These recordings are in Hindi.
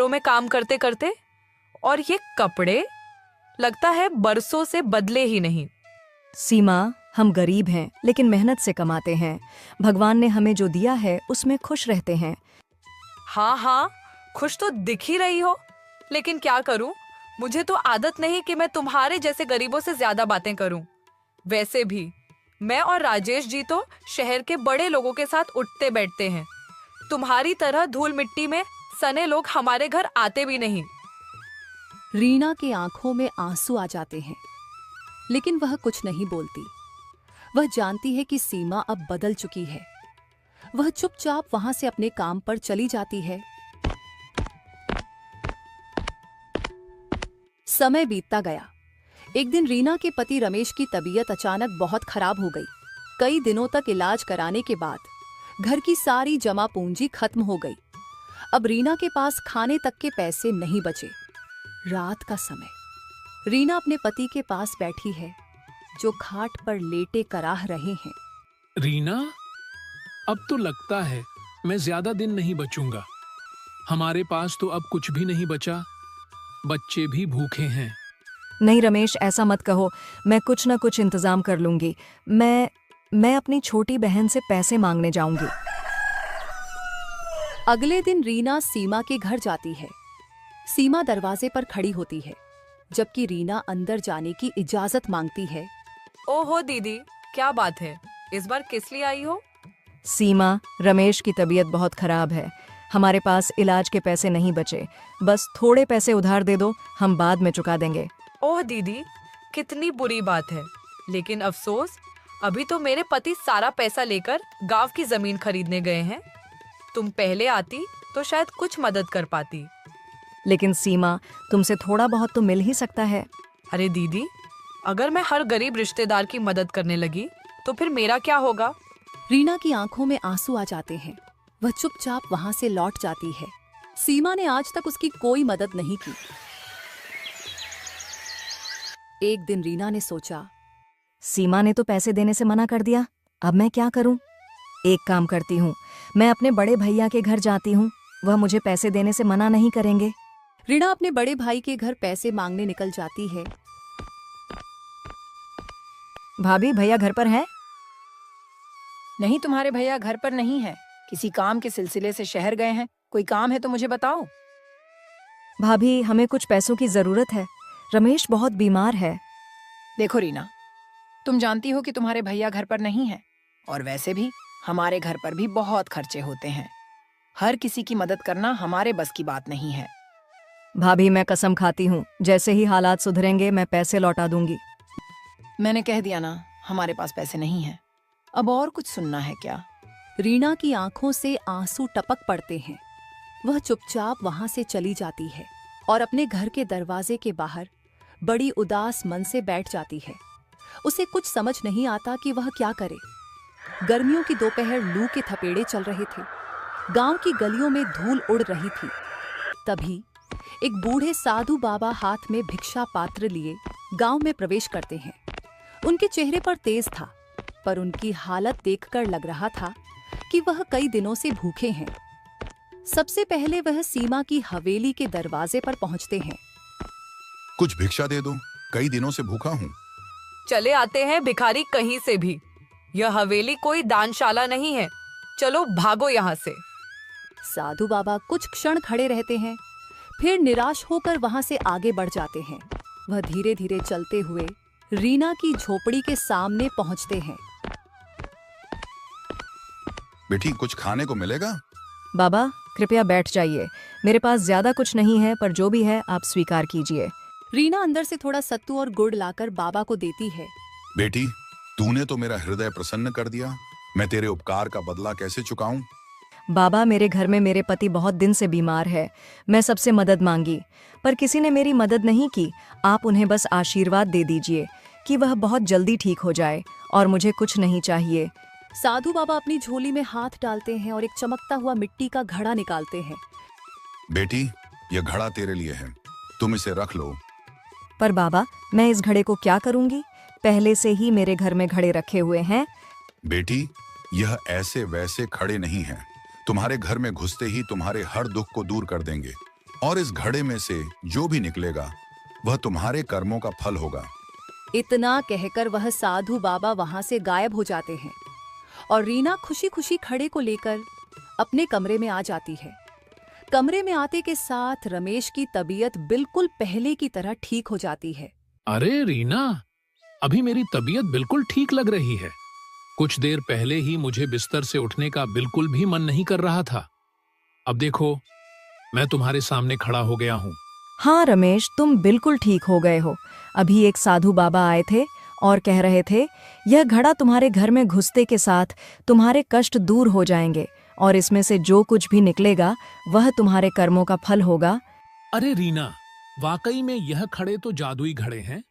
घरों में काम करते करते, और ये कपड़े लगता है बरसों से बदले ही नहीं। सीमा, हम गरीब हैं लेकिन मेहनत से कमाते हैं। भगवान ने हमें जो दिया है उसमें खुश रहते हैं। हाँ हाँ, खुश तो दिख ही रही हो, लेकिन क्या करूं, मुझे तो आदत नहीं कि मैं तुम्हारे जैसे गरीबों से ज्यादा बातें करूं। वैसे भी मैं और राजेश जी तो शहर के बड़े लोगों के साथ उठते बैठते हैं। तुम्हारी तरह धूल मिट्टी में सने लोग हमारे घर आते भी नहीं। रीना की आंखों में आंसू आ जाते हैं, लेकिन वह कुछ नहीं बोलती। वह जानती है कि सीमा अब बदल चुकी है। वह चुपचाप वहां से अपने काम पर चली जाती है। समय बीतता गया। एक दिन रीना के पति रमेश की तबीयत अचानक बहुत खराब हो गई। कई दिनों तक इलाज कराने के बाद घर की सारी जमा पूंजी खत्म हो गई। अब रीना के पास खाने तक के पैसे नहीं बचे। रात का समय। रीना अपने पति के पास बैठी है, जो खाट पर लेटे कराह रहे हैं। रीना, अब तो लगता है मैं ज्यादा दिन नहीं बचूंगा। हमारे पास तो अब कुछ भी नहीं बचा, बच्चे भी भूखे हैं। नहीं रमेश, ऐसा मत कहो। मैं कुछ न कुछ इंतजाम कर लूंगी। मैं अपनी छोटी बहन से पैसे मांगने जाऊंगी। अगले दिन रीना सीमा के घर जाती है। सीमा दरवाजे पर खड़ी होती है, जबकि रीना अंदर जाने की इजाजत मांगती है। ओहो दीदी, क्या बात है, इस बार किस लिए आई हो? सीमा, रमेश की तबीयत बहुत खराब है। हमारे पास इलाज के पैसे नहीं बचे। बस थोड़े पैसे उधार दे दो, हम बाद में चुका देंगे। ओह दीदी, कितनी बुरी बात है, लेकिन अफसोस अभी तो मेरे पति सारा पैसा लेकर गांव की जमीन खरीदने गए हैं। तुम पहले आती तो शायद कुछ मदद कर पाती। लेकिन सीमा, तुमसे थोड़ा बहुत तो मिल ही सकता है। अरे दीदी, अगर मैं हर गरीब रिश्तेदार की मदद करने लगी तो फिर मेरा क्या होगा? रीना की आंखों में आंसू आ जाते हैं। वह चुपचाप वहां से लौट जाती है। सीमा ने आज तक उसकी कोई मदद नहीं की। एक दिन रीना ने सोचा, सीमा ने तो पैसे देने से मना कर दिया, अब मैं क्या करूं? एक काम करती हूँ, मैं अपने बड़े भैया के घर जाती हूँ, वह मुझे पैसे देने से मना नहीं करेंगे। रीना अपने बड़े भाई के घर पैसे मांगने निकल जाती है। भाभी, भैया घर पर है? नहीं, तुम्हारे भैया घर पर नहीं है, किसी काम के सिलसिले से शहर गए हैं। कोई काम है तो मुझे बताओ। भाभी, हमें कुछ पैसों की जरूरत है। रमेश बहुत बीमार है। देखो रीना, तुम जानती हो कि तुम्हारे भैया घर पर नहीं है, और वैसे भी हमारे घर पर भी बहुत खर्चे होते हैं। हर किसी की मदद करना हमारे बस की बात नहीं है। भाभी, मैं कसम खाती हूँ, जैसे ही हालात सुधरेंगे मैं पैसे लौटा दूंगी। मैंने कह दिया ना, हमारे पास पैसे नहीं हैं। अब और कुछ सुनना है क्या? रीना की आंखों से आंसू टपक पड़ते हैं। वह चुपचाप वहां से चली जाती है और अपने घर के दरवाजे के बाहर बड़ी उदास मन से बैठ जाती है। उसे कुछ समझ नहीं आता कि वह क्या करे। गर्मियों की दोपहर लू के थपेड़े चल रहे थे। गांव की गलियों में धूल उड़ रही थी। तभी एक बूढ़े साधु बाबा हाथ में भिक्षा पात्र लिए गांव में प्रवेश करते हैं। उनके चेहरे पर तेज था, पर उनकी हालत देखकर लग रहा था कि वह कई दिनों से भूखे हैं। सबसे पहले वह सीमा की हवेली के दरवाजे पर पहुंचते हैं। कुछ भिक्षा दे दो, कई दिनों से भूखा हूँ। चले आते हैं भिखारी कहीं से भी, यह हवेली कोई दानशाला नहीं है, चलो भागो यहाँ से। साधु बाबा कुछ क्षण खड़े रहते हैं, फिर निराश होकर वहां से आगे बढ़ जाते हैं। वह धीरे धीरे चलते हुए रीना की झोपड़ी के सामने पहुंचते हैं। बेटी, कुछ खाने को मिलेगा? बाबा, कृपया बैठ जाइए। मेरे पास ज्यादा कुछ नहीं है, पर जो भी है आप स्वीकार कीजिए। रीना अंदर से थोड़ा सत्तू और गुड़ लाकर बाबा को देती है। बेटी, तूने तो मेरा हृदय प्रसन्न कर दिया। मैं तेरे उपकार का बदला कैसे चुकाऊं? बाबा, मेरे घर में मेरे पति बहुत दिन से बीमार है। मैं सबसे मदद मांगी, पर किसी ने मेरी मदद नहीं की। आप उन्हें बस आशीर्वाद दे दीजिए कि वह बहुत जल्दी ठीक हो जाए, और मुझे कुछ नहीं चाहिए। साधु बाबा अपनी झोली में हाथ डालते हैं और एक चमकता हुआ मिट्टी का घड़ा निकालते हैं। बेटी, यह घड़ा तेरे लिए है, तुम इसे रख लो। पर बाबा, मैं इस घड़े को क्या करूंगी? पहले से ही मेरे घर में घड़े रखे हुए हैं। बेटी, यह ऐसे वैसे खड़े नहीं हैं। तुम्हारे घर में घुसते ही तुम्हारे हर दुख को दूर कर देंगे। और इस घड़े में से जो भी निकलेगा वह तुम्हारे कर्मों का फल होगा। इतना कहकर वह साधु बाबा वहां से गायब हो जाते हैं और रीना खुशी खुशी घड़े को लेकर अपने कमरे में आ जाती है। कमरे में आते के साथ रमेश की तबीयत बिल्कुल पहले की तरह ठीक हो जाती है। अरे रीना, अभी मेरी तबीयत बिल्कुल ठीक लग रही है। कुछ देर पहले ही मुझे बिस्तर से उठने का बिल्कुल भी मन नहीं कर रहा था। अब देखो, मैं तुम्हारे सामने खड़ा हो गया हूँ। हाँ रमेश, तुम बिल्कुल ठीक हो गए हो। अभी एक साधु बाबा आए थे और कह रहे थे यह घड़ा तुम्हारे घर में घुसते के साथ तुम्हारे कष्ट दूर हो जाएंगे और इसमें से जो कुछ भी निकलेगा वह तुम्हारे कर्मों का फल होगा। अरे रीना, वाकई में यह खड़े तो जादुई घड़े हैं।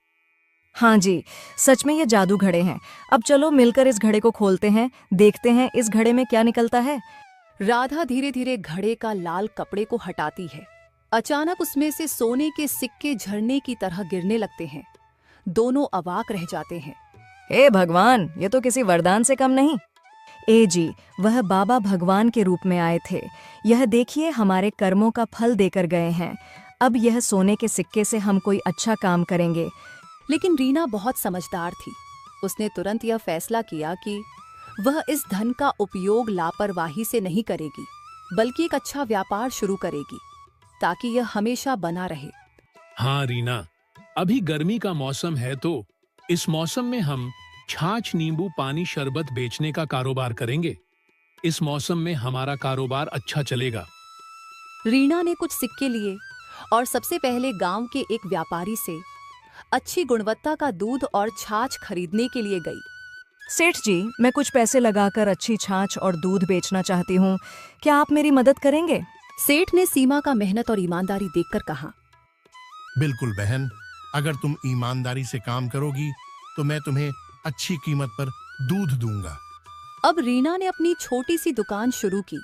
हाँ जी, सच में ये जादू घड़े हैं। अब चलो मिलकर इस घड़े को खोलते हैं, देखते हैं इस घड़े में क्या निकलता है। राधा धीरे धीरे घड़े का लाल कपड़े को हटाती है। अचानक उसमें से सोने के सिक्के झरने की तरह गिरने लगते हैं। दोनों अवाक रह जाते हैं। हे भगवान, ये तो किसी वरदान से कम नहीं। ए जी, वह बाबा भगवान के रूप में आए थे। यह देखिए, हमारे कर्मों का फल देकर गए हैं। अब यह सोने के सिक्के से हम कोई अच्छा काम करेंगे। लेकिन रीना बहुत समझदार थी। उसने तुरंत यह फैसला किया कि वह इस धन का उपयोग लापरवाही से नहीं करेगी, बल्कि एक अच्छा व्यापार शुरू करेगी ताकि यह हमेशा बना रहे। हाँ रीना, अभी गर्मी का मौसम है तो इस मौसम में हम छाछ, नींबू पानी, शरबत बेचने का कारोबार करेंगे। इस मौसम में हमारा कारोबार अच्छा चलेगा। रीना ने कुछ सिक्के लिए और सबसे पहले गांव के एक व्यापारी से अच्छी गुणवत्ता का दूध और छाछ खरीदने के लिए गई। सेठ जी, मैं कुछ पैसे लगाकर अच्छी छाछ और दूध बेचना चाहती हूँ। क्या आप मेरी मदद करेंगे? सेठ ने सीमा का मेहनत और ईमानदारी देखकर कहा। बिल्कुल बहन, अगर तुम ईमानदारी से काम करोगी तो मैं तुम्हें अच्छी कीमत पर दूध दूंगा। अब रीना ने अपनी छोटी सी दुकान शुरू की।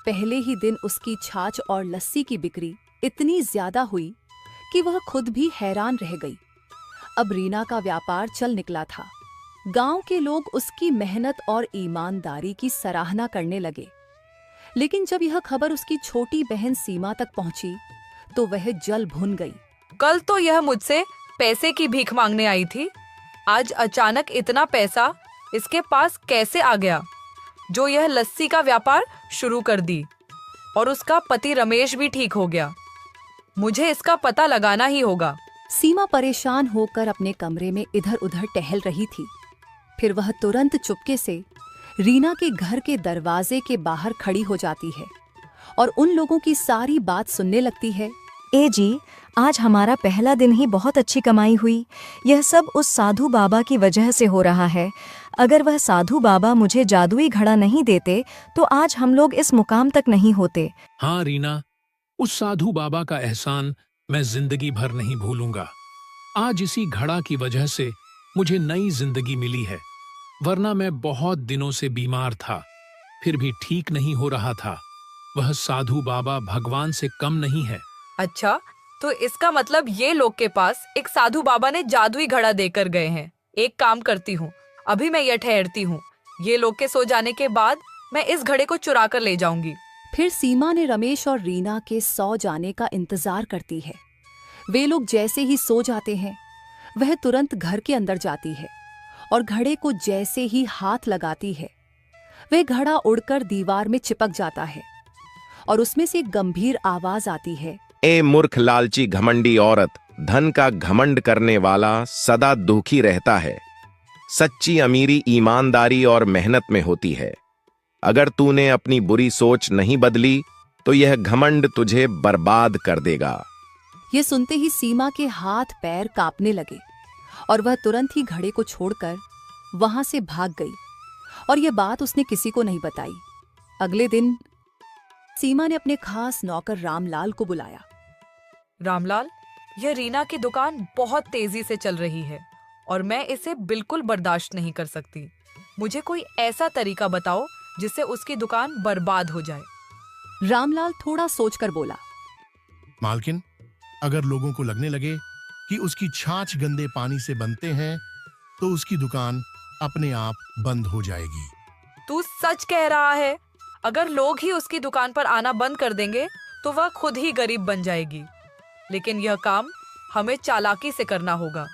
पहले ही दिन उसकी छाछ और लस्सी की बिक्री इतनी ज्यादा हुई कि वह खुद भी हैरान रह गई। अब रीना का व्यापार चल निकला था। गांव के लोग उसकी मेहनत और ईमानदारी की सराहना करने लगे। लेकिन जब यह खबर उसकी छोटी बहन सीमा तक पहुंची तो वह जल भुन गई। कल तो यह मुझसे पैसे की भीख मांगने आई थी, आज अचानक इतना पैसा इसके पास कैसे आ गया जो यह लस्सी का व्यापार शुरू कर दी। और उसका पति रमेश भी ठीक हो गया। मुझे इसका पता लगाना ही होगा। सीमा परेशान होकर अपने कमरे में इधर उधर टहल रही थी। फिर वह तुरंत चुपके से रीना के घर के दरवाजे के बाहर खड़ी हो जाती है और उन लोगों की सारी बात सुनने लगती है। ए जी, आज हमारा पहला दिन ही बहुत अच्छी कमाई हुई। यह सब उस साधु बाबा की वजह से हो रहा है। अगर वह साधु बाबा मुझे जादुई घड़ा नहीं देते तो आज हम लोग इस मुकाम तक नहीं होते। हाँ रीना, उस साधु बाबा का एहसान मैं जिंदगी भर नहीं भूलूंगा। आज इसी घड़ा की वजह से मुझे नई जिंदगी मिली है, वरना मैं बहुत दिनों से बीमार था, फिर भी ठीक नहीं हो रहा था। वह साधु बाबा भगवान से कम नहीं है। अच्छा, तो इसका मतलब ये लोग के पास एक साधु बाबा ने जादुई घड़ा देकर गए हैं। एक काम करती हूँ, अभी मैं यह ठहरती हूँ। ये लोग के सो जाने के बाद मैं इस घड़े को चुरा कर ले जाऊंगी। फिर सीमा ने रमेश और रीना के सो जाने का इंतजार करती है। वे लोग जैसे ही सो जाते हैं वह तुरंत घर के अंदर जाती है और घड़े को जैसे ही हाथ लगाती है वह घड़ा उड़कर दीवार में चिपक जाता है और उसमें से एक गंभीर आवाज आती है। ए मूर्ख लालची घमंडी औरत, धन का घमंड करने वाला सदा दुखी रहता है। सच्ची अमीरी ईमानदारी और मेहनत में होती है। अगर तूने अपनी बुरी सोच नहीं बदली तो यह घमंड तुझे बर्बाद कर देगा। ये सुनते ही सीमा के हाथ पैर कांपने लगे और वह तुरंत ही घड़े को छोड़कर वहां से भाग गई और यह बात उसने किसी को नहीं बताई। अगले दिन सीमा ने अपने खास नौकर रामलाल को बुलाया। रामलाल, यह रीना की दुकान बहुत तेजी से चल रही है और मैं इसे बिल्कुल बर्दाश्त नहीं कर सकती। मुझे कोई ऐसा तरीका बताओ जिससे उसकी दुकान बर्बाद हो जाए। रामलाल थोड़ा सोचकर बोला। मालकिन, अगर लोगों को लगने लगे कि उसकी छाछ गंदे पानी से बनते हैं तो उसकी दुकान अपने आप बंद हो जाएगी। तू सच कह रहा है? अगर लोग ही उसकी दुकान पर आना बंद कर देंगे तो तो वह खुद ही गरीब बन जाएगी। लेकिन यह काम हमें चालाकी से करना होगा।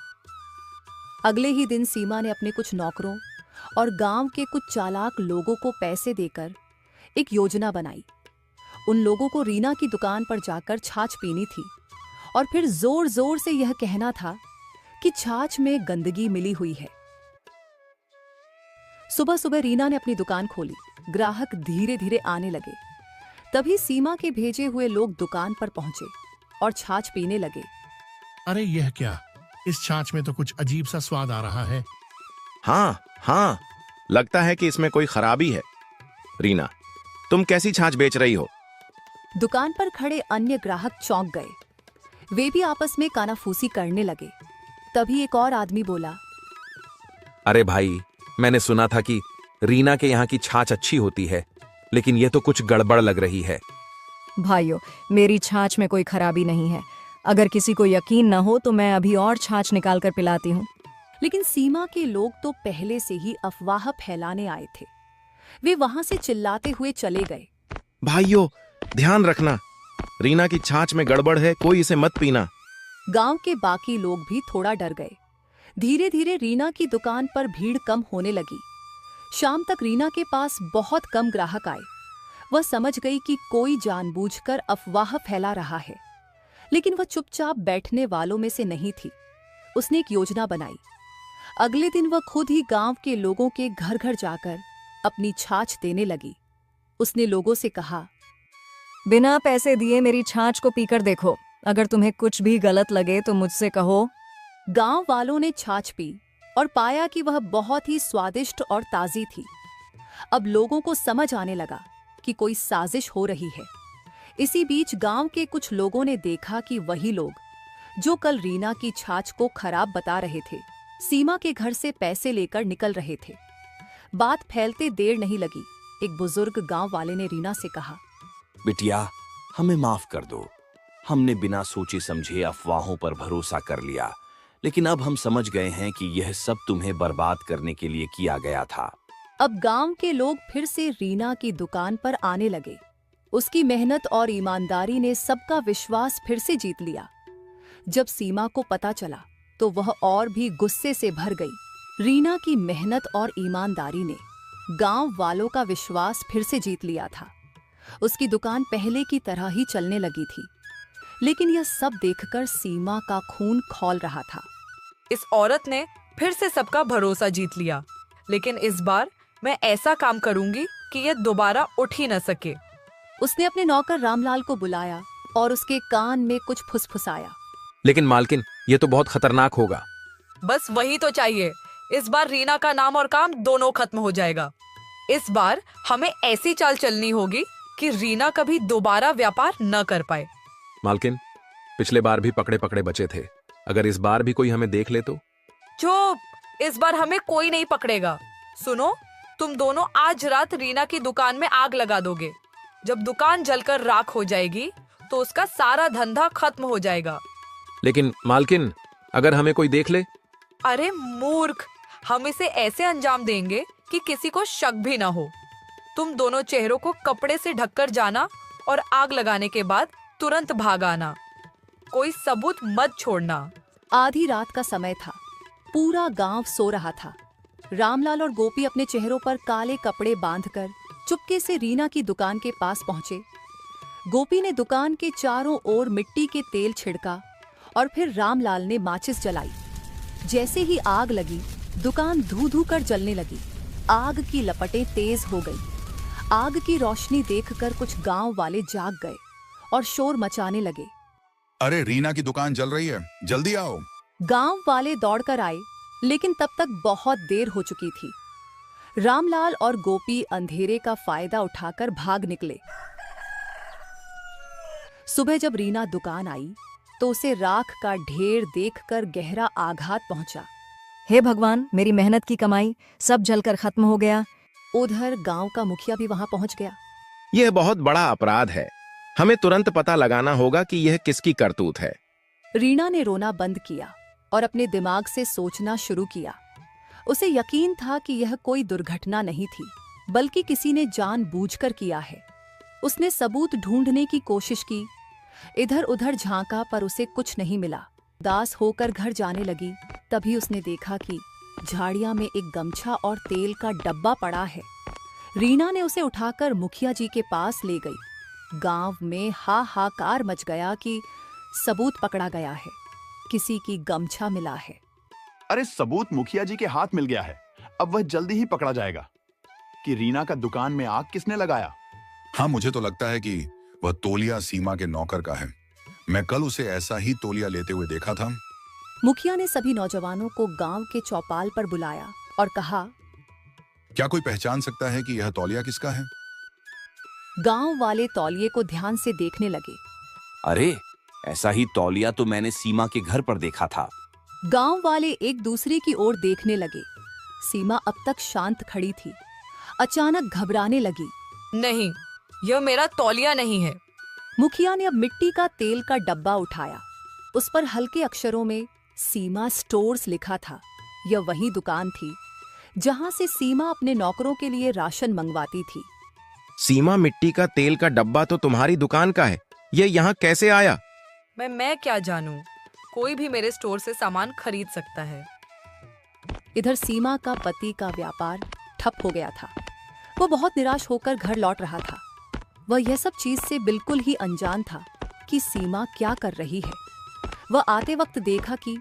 अगले ही दिन सीमा ने अपने कुछ नौकरों और गांव के कुछ चालाक लोगों को पैसे देकर एक योजना बनाई। उन लोगों को रीना की दुकान पर जाकर छाछ पीनी थी और फिर जोर जोर से यह कहना था कि छाछ में गंदगी मिली हुई है। सुबह सुबह रीना ने अपनी दुकान खोली। ग्राहक धीरे धीरे आने लगे। तभी सीमा के भेजे हुए लोग दुकान पर पहुंचे और छाछ पीने लगे। अरे यह क्या, इस छाछ में तो कुछ अजीब सा स्वाद आ रहा है। हाँ हाँ, लगता है कि इसमें कोई खराबी है। रीना, तुम कैसी छाछ बेच रही हो? दुकान पर खड़े अन्य ग्राहक चौंक गए। वे भी आपस में कानाफूसी करने लगे। तभी एक और आदमी बोला, अरे भाई, मैंने सुना था कि रीना के यहाँ की छाछ अच्छी होती है, लेकिन ये तो कुछ गड़बड़ लग रही है। भाइयों, मेरी छाछ में कोई खराबी नहीं है। अगर किसी को यकीन न हो तो मैं अभी और छाछ निकाल कर पिलाती हूँ। लेकिन सीमा के लोग तो पहले से ही अफवाह फैलाने आए थे। वे वहां से चिल्लाते हुए चले गए। भाइयों, ध्यान रखना, रीना की छाछ में गड़बड़ है, कोई इसे मत पीना। गांव के बाकी लोग भी थोड़ा डर गए। धीरे धीरे रीना की दुकान पर भीड़ कम होने लगी। शाम तक रीना के पास बहुत कम ग्राहक आए। वह समझ गई कि कोई जानबूझकर अफवाह फैला रहा है, लेकिन वह चुपचाप बैठने वालों में से नहीं थी। उसने एक योजना बनाई। अगले दिन वह खुद ही गांव के लोगों के घर घर जाकर अपनी छाछ देने लगी। उसने लोगों से कहा, बिना पैसे दिए मेरी छाछ को पीकर देखो। अगर तुम्हें कुछ भी गलत लगे तो मुझसे कहो। गांव वालों ने छाछ पी और पाया कि वह बहुत ही स्वादिष्ट और ताजी थी। अब लोगों को समझ आने लगा कि कोई साजिश हो रही है। इसी बीच गांव के कुछ लोगों ने देखा कि वही लोग जो कल रीना की छाछ को खराब बता रहे थे, सीमा के घर से पैसे लेकर निकल रहे थे। बात फैलते देर नहीं लगी। एक बुजुर्ग गांव वाले ने रीना से कहा, बिटिया, हमें माफ कर दो। हमने बिना सोचे समझे अफवाहों पर भरोसा कर लिया, लेकिन अब हम समझ गए हैं कि यह सब तुम्हें बर्बाद करने के लिए किया गया था। अब गांव के लोग फिर से रीना की दुकान पर आने लगे। उसकी मेहनत और ईमानदारी ने सबका विश्वास फिर से जीत लिया। जब सीमा को पता चला तो वह और भी गुस्से से भर गई। रीना की मेहनत और ईमानदारी ने गांव वालों का विश्वास फिर से जीत लिया था। उसकी दुकान पहले की तरह ही चलने लगी थी। लेकिन यह सब देखकर सीमा का खून खौल रहा था। इस औरत ने फिर से सबका भरोसा जीत लिया, लेकिन इस बार मैं ऐसा काम करूंगी कि यह दोबारा उठ ही न सके। उसने अपने नौकर रामलाल को बुलाया और उसके कान में कुछ फुसफुसाया। लेकिन मालकिन, ये तो बहुत खतरनाक होगा। बस वही तो चाहिए। इस बार रीना का नाम और काम दोनों खत्म हो जाएगा। इस बार हमें ऐसी चाल चलनी होगी कि रीना कभी दोबारा व्यापार न कर पाए। मालकिन, पिछले बार भी पकड़े पकड़े बचे थे। अगर इस बार भी कोई हमें देख ले तो? चुप, इस बार हमें कोई नहीं पकड़ेगा। सुनो, तुम दोनों आज रात रीना की दुकान में आग लगा दोगे। जब दुकान जलकर राख हो जाएगी तो उसका सारा धंधा खत्म हो जाएगा। लेकिन मालकिन, अगर हमें कोई देख ले? अरे मूर्ख, हम इसे ऐसे अंजाम देंगे कि किसी को शक भी ना हो। तुम दोनों चेहरों को कपड़े से ढककर जाना और आग लगाने के बाद तुरंत भाग आना। कोई सबूत मत छोड़ना। आधी रात का समय था। पूरा गांव सो रहा था। रामलाल और गोपी अपने चेहरों पर काले कपड़े बांधकर चुपके से रीना की दुकान के पास पहुंचे। गोपी ने दुकान के चारों ओर मिट्टी के तेल छिड़का और फिर रामलाल ने माचिस जलाई। जैसे ही आग लगी, दुकान धू धू कर जलने लगी। आग की लपटें तेज हो गई। आग की रोशनी देखकर कुछ गांव वाले जाग गए और शोर मचाने लगे। अरे, रीना की दुकान जल रही है, जल्दी आओ। गांव वाले दौड़कर आए, लेकिन तब तक बहुत देर हो चुकी थी। रामलाल और गोपी अंधेरे का फायदा उठाकर भाग निकले। सुबह जब रीना दुकान आई तो उसे राख का ढेर देखकर गहरा आघात पहुंचा। हे भगवान, मेरी मेहनत की कमाई सब जलकर खत्म हो गया। उधर गांव का मुखिया भी वहां पहुंच गया। यह बहुत बड़ा अपराध है। हमें तुरंत पता लगाना होगा कि यह किसकी करतूत है। रीना ने रोना बंद किया और अपने दिमाग से सोचना शुरू किया। उसे यकीन था कि यह कोई दुर्घटना नहीं थी, बल्कि किसी ने जानबूझकर किया है। उसने सबूत ढूंढने की कोशिश की, इधर उधर झांका पर उसे कुछ नहीं मिला। उदास होकर घर जाने लगी, तभी उसने देखा कि झाड़ियां में एक गमछा और तेल का डब्बा पड़ा है। रीना ने उसे उठाकर मुखिया जी के पास ले गई। गांव में हाहाकार मच गया कि सबूत पकड़ा गया है, किसी की गमछा मिला है। अरे सबूत मुखिया जी के हाथ मिल गया है, अब वह जल्दी ही पकड़ा जाएगा। कि रीना का दुकान में आग किसने लगाया? हाँ, मुझे तो लगता है कि वह तौलिया सीमा के नौकर का है। मैं कल उसे ऐसा ही तौलिया लेते हुए देखा था। मुखिया ने सभी नौजवानों को गांव के चौपाल पर बुलाया और कहा, क्या कोई पहचान सकता है कि यह तौलिया किसका है? गांव वाले तौलिए को ध्यान से देखने लगे। अरे, ऐसा ही तौलिया तो मैंने सीमा के घर पर देखा था। गांव वाले एक दूसरे की ओर देखने लगे। सीमा अब तक शांत खड़ी थी, अचानक घबराने लगी। नहीं, यह मेरा तौलिया नहीं है। मुखिया ने अब मिट्टी का तेल का डब्बा उठाया। उस पर हल्के अक्षरों में सीमा स्टोर्स लिखा था। यह वही दुकान थी जहां से सीमा अपने नौकरों के लिए राशन मंगवाती थी। सीमा, मिट्टी का तेल का डब्बा तो तुम्हारी दुकान का है, ये यहाँ कैसे आया? मैं क्या जानूं? कोई भी मेरे स्टोर से सामान खरीद सकता है। इधर सीमा का पति का व्यापार ठप हो गया था। वो बहुत निराश होकर घर लौट रहा था। वह यह सब चीज से बिल्कुल ही अनजान था कि सीमा क्या कर रही है। वह आते वक्त देखा कि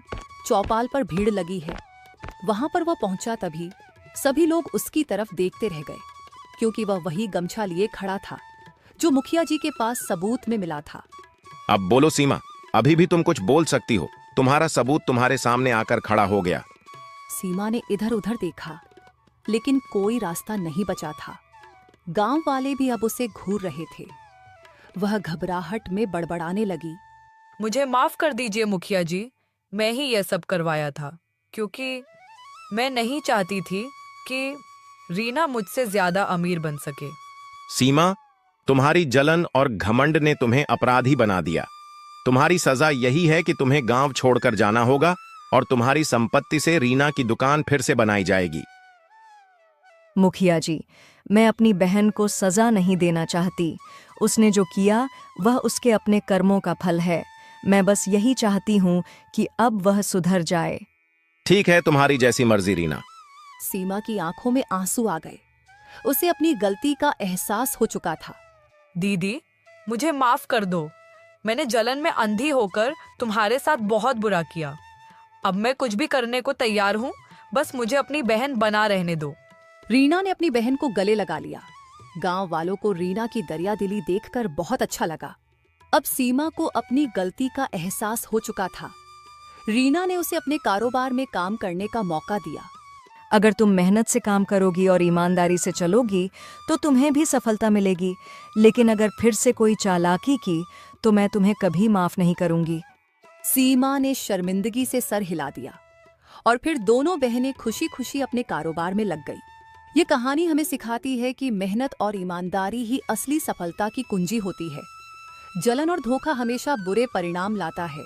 चौपाल पर भीड़ लगी है। वहां पर वह पहुंचा तभी सभी लोग उसकी तरफ देखते रह गए, क्योंकि वह वही गमछा लिए खड़ा था जो मुखिया जी के पास सबूत में मिला था। अब बोलो सीमा, अभी भी तुम कुछ बोल सकती हो। तुम्हारा सबूत तुम्हारे सामने आकर खड़ा हो गया। सीमा ने इधर उधर देखा, लेकिन कोई रास्ता नहीं बचा था। गांव वाले भी अब उसे घूर रहे थे। वह घबराहट में बड़बड़ाने लगी। मुझे माफ कर दीजिए मुखिया जी, मैं ही यह सब करवाया था, क्योंकि मैं नहीं चाहती थी कि रीना मुझसे ज्यादा अमीर बन सके। सीमा, तुम्हारी जलन और घमंड ने तुम्हें अपराधी बना दिया। तुम्हारी सजा यही है कि तुम्हें गांव छोड़कर जाना होगा और तुम्हारी संपत्ति से रीना की दुकान फिर से बनाई जाएगी। मुखिया जी, मैं अपनी बहन को सजा नहीं देना चाहती। उसने जो किया वह उसके अपने कर्मों का फल है। मैं बस यही चाहती हूँ कि अब वह सुधर जाए। ठीक है, तुम्हारी जैसी मर्जी रीना। सीमा की आंखों में आंसू आ गए। उसे अपनी गलती का एहसास हो चुका था। दीदी, मुझे माफ कर दो। मैंने जलन में अंधी होकर तुम्हारे साथ बहुत बुरा किया। अब मैं कुछ भी करने को तैयार हूँ, बस मुझे अपनी बहन बना रहने दो। रीना ने अपनी बहन को गले लगा लिया। गांव वालों को रीना की दरियादिली देखकर बहुत अच्छा लगा। अब सीमा को अपनी गलती का एहसास हो चुका था। रीना ने उसे अपने कारोबार में काम करने का मौका दिया। अगर तुम मेहनत से काम करोगी और ईमानदारी से चलोगी तो तुम्हें भी सफलता मिलेगी, लेकिन अगर फिर से कोई चालाकी की तो मैं तुम्हें कभी माफ नहीं करूंगी। सीमा ने शर्मिंदगी से सर हिला दिया और फिर दोनों बहनें खुशी खुशी अपने कारोबार में लग गई। ये कहानी हमें सिखाती है कि मेहनत और ईमानदारी ही असली सफलता की कुंजी होती है। जलन और धोखा हमेशा बुरे परिणाम लाता है,